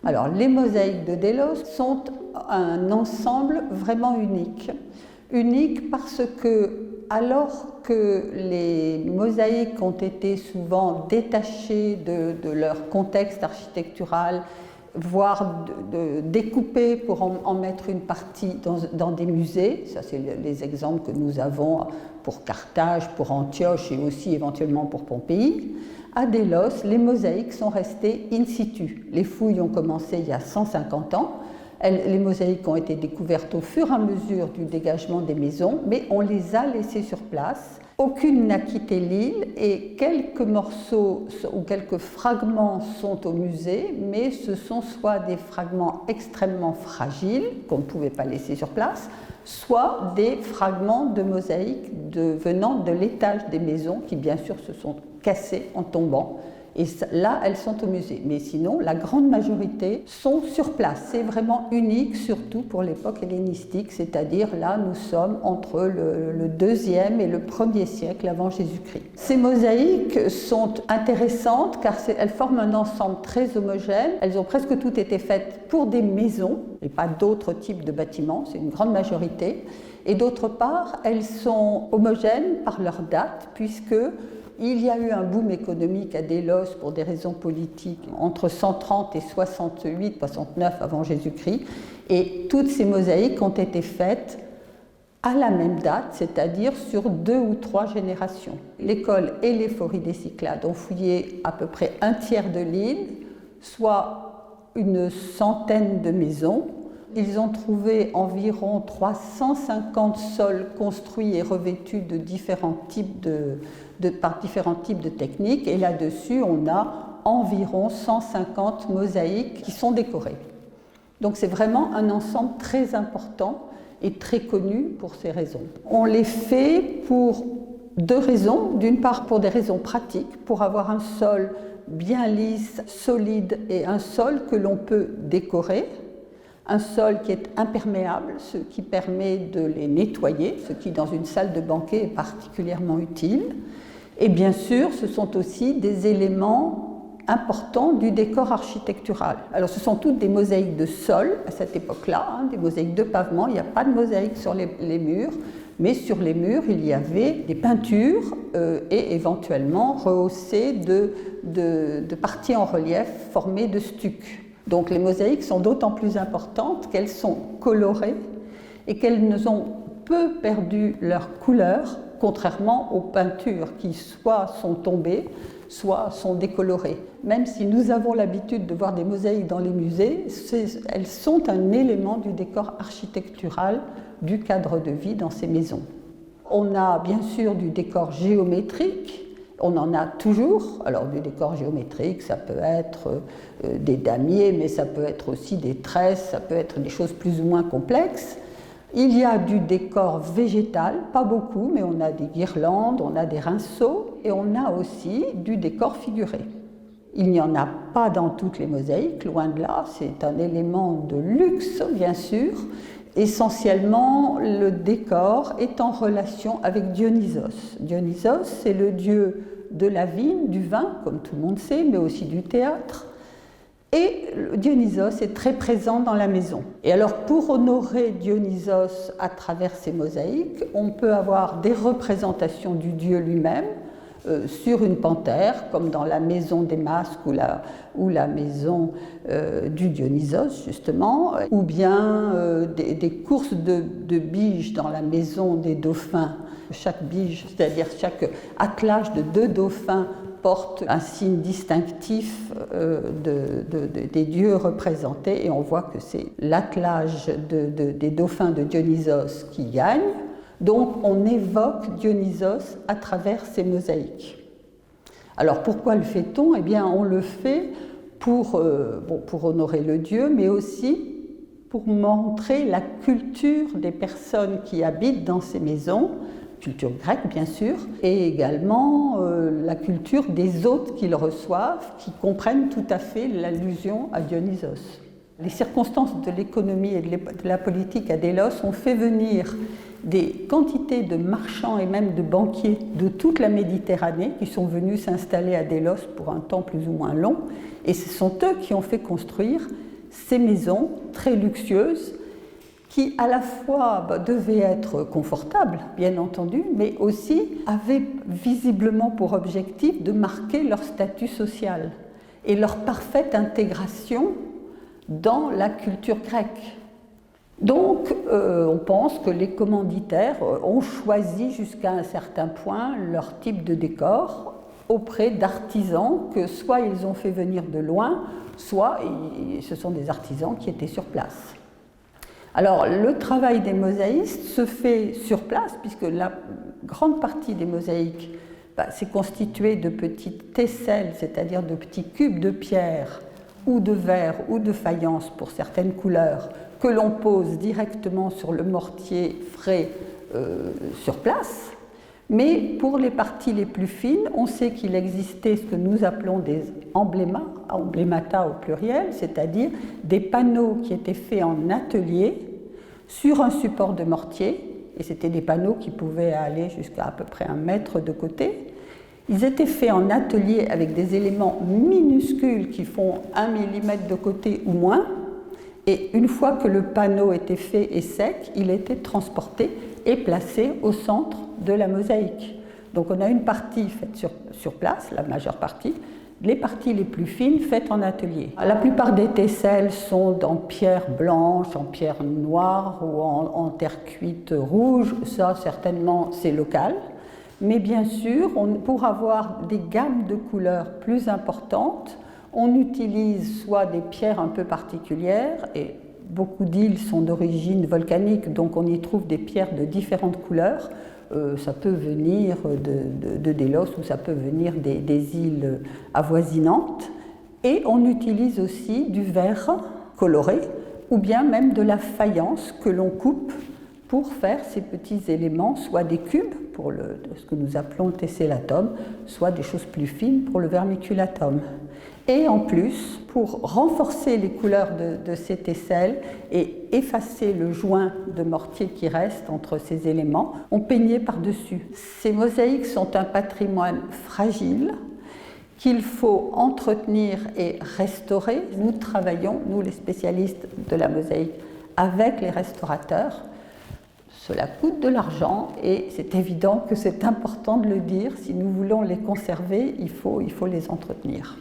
Alors, les mosaïques de Délos sont un ensemble vraiment unique. Unique parce que, alors que les mosaïques ont été souvent détachées de leur contexte architectural, voire découpées pour en mettre une partie dans des musées, ça c'est les exemples que nous avons pour Carthage, pour Antioche et aussi éventuellement pour Pompéi, à Délos, les mosaïques sont restées in situ. Les fouilles ont commencé il y a 150 ans. Les mosaïques ont été découvertes au fur et à mesure du dégagement des maisons, mais on les a laissées sur place. Aucune n'a quitté l'île et quelques morceaux ou quelques fragments sont au musée, mais ce sont soit des fragments extrêmement fragiles qu'on ne pouvait pas laisser sur place, soit des fragments de mosaïques venant de l'étage des maisons qui bien sûr se sont cassés en tombant. Et là, elles sont au musée. Mais sinon, la grande majorité sont sur place. C'est vraiment unique, surtout pour l'époque hellénistique, c'est-à-dire là, nous sommes entre le 2e et le 1er siècle avant Jésus-Christ. Ces mosaïques sont intéressantes car elles forment un ensemble très homogène. Elles ont presque toutes été faites pour des maisons et pas d'autres types de bâtiments, c'est une grande majorité. Et d'autre part, elles sont homogènes par leur date, puisque il y a eu un boom économique à Délos pour des raisons politiques entre 130 et 68, 69 avant Jésus-Christ, et toutes ces mosaïques ont été faites à la même date, c'est-à-dire sur 2 ou 3 générations. L'école et les Fories des Cyclades ont fouillé à peu près un tiers de l'île, soit une centaine de maisons. Ils ont trouvé environ 350 sols construits et revêtus de différents types par différents types de techniques, et là-dessus on a environ 150 mosaïques qui sont décorées. Donc c'est vraiment un ensemble très important et très connu pour ces raisons. On les fait pour 2 raisons. D'une part pour des raisons pratiques, pour avoir un sol bien lisse, solide et un sol que l'on peut décorer. Un sol qui est imperméable, ce qui permet de les nettoyer, ce qui dans une salle de banquet est particulièrement utile. Et bien sûr, ce sont aussi des éléments importants du décor architectural. Alors ce sont toutes des mosaïques de sol à cette époque-là, des mosaïques de pavement. Il n'y a pas de mosaïque sur les murs, mais sur les murs il y avait des peintures et éventuellement rehaussées de parties en relief formées de stucs. Donc les mosaïques sont d'autant plus importantes qu'elles sont colorées et qu'elles ont peu perdu leur couleur, contrairement aux peintures qui soit sont tombées, soit sont décolorées. Même si nous avons l'habitude de voir des mosaïques dans les musées, elles sont un élément du décor architectural du cadre de vie dans ces maisons. On a bien sûr du décor géométrique. On en a toujours. Alors du décor géométrique, ça peut être des damiers, mais ça peut être aussi des tresses, ça peut être des choses plus ou moins complexes. Il y a du décor végétal, pas beaucoup, mais on a des guirlandes, on a des rinceaux, et on a aussi du décor figuré. Il n'y en a pas dans toutes les mosaïques, loin de là, c'est un élément de luxe, bien sûr. Essentiellement, le décor est en relation avec Dionysos. Dionysos, c'est le dieu de la vigne, du vin, comme tout le monde sait, mais aussi du théâtre. Et Dionysos est très présent dans la maison. Et alors, pour honorer Dionysos à travers ces mosaïques, on peut avoir des représentations du dieu lui-même sur une panthère, comme dans la maison des masques ou la maison du Dionysos, justement, ou bien des courses de biges dans la maison des dauphins. Chaque bige, c'est-à-dire chaque attelage de 2 dauphins, porte un signe distinctif des dieux représentés, et on voit que c'est l'attelage des dauphins de Dionysos qui gagne. Donc on évoque Dionysos à travers ces mosaïques. Alors pourquoi le fait-on ? Eh bien on le fait pour honorer le dieu, mais aussi pour montrer la culture des personnes qui habitent dans ces maisons, culture grecque bien sûr, et également la culture des hôtes qu'ils reçoivent, qui comprennent tout à fait l'allusion à Dionysos. Les circonstances de l'économie et de la politique à Délos ont fait venir des quantités de marchands et même de banquiers de toute la Méditerranée qui sont venus s'installer à Délos pour un temps plus ou moins long, et ce sont eux qui ont fait construire ces maisons très luxueuses qui à la fois devaient être confortables, bien entendu, mais aussi avaient visiblement pour objectif de marquer leur statut social et leur parfaite intégration dans la culture grecque. Donc, on pense que les commanditaires ont choisi jusqu'à un certain point leur type de décor auprès d'artisans que soit ils ont fait venir de loin, soit ce sont des artisans qui étaient sur place. Alors, le travail des mosaïstes se fait sur place, puisque la grande partie des mosaïques c'est constitué de petites tesselles, c'est-à-dire de petits cubes de pierre ou de verre ou de faïence pour certaines couleurs, que l'on pose directement sur le mortier frais sur place. Mais pour les parties les plus fines, on sait qu'il existait ce que nous appelons des emblémata au pluriel, c'est-à-dire des panneaux qui étaient faits en atelier sur un support de mortier, et c'était des panneaux qui pouvaient aller jusqu'à peu près 1 mètre de côté. Ils étaient faits en atelier avec des éléments minuscules qui font 1 millimètre de côté ou moins, et une fois que le panneau était fait et sec, il était transporté et placé au centre de la mosaïque. Donc on a une partie faite sur place, la majeure partie, les parties les plus fines faites en atelier. La plupart des tesselles sont en pierre blanche, en pierre noire ou en terre cuite rouge, ça certainement c'est local. Mais bien sûr, pour avoir des gammes de couleurs plus importantes, on utilise soit des pierres un peu particulières, et beaucoup d'îles sont d'origine volcanique, donc on y trouve des pierres de différentes couleurs. Ça peut venir de Délos ou ça peut venir des îles avoisinantes. Et on utilise aussi du verre coloré ou bien même de la faïence que l'on coupe pour faire ces petits éléments, soit des cubes pour ce que nous appelons le tessellatum, soit des choses plus fines pour le vermiculatum. Et en plus, pour renforcer les couleurs de ces tesselles et effacer le joint de mortier qui reste entre ces éléments, on peignait par-dessus. Ces mosaïques sont un patrimoine fragile qu'il faut entretenir et restaurer. Nous travaillons, nous les spécialistes de la mosaïque, avec les restaurateurs. Cela coûte de l'argent et c'est évident que c'est important de le dire. Si nous voulons les conserver, il faut les entretenir.